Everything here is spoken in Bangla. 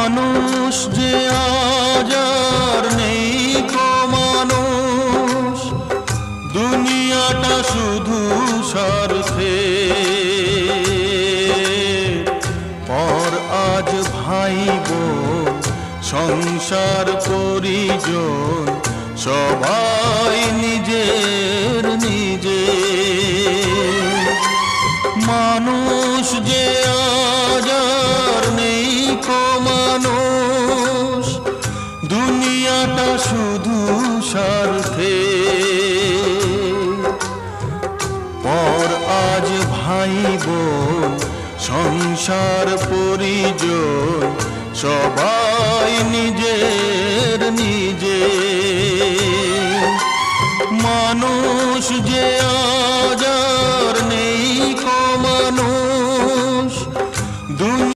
মানুষ যে আজ আর নেই কো মানুষ, দুনিয়াটা শুধু স্বার্থে। পর আজ ভাই বোন সংসার পরিজন সবাই নিজের নিজে। মানুষ যে আজ আর নেই কো মানুষ, দুনিয়াটা শুধু স্বার্থে। পর আজ ভাই বোন সংসার পরিজন সবাই নিজের নিজে। মানুষ যে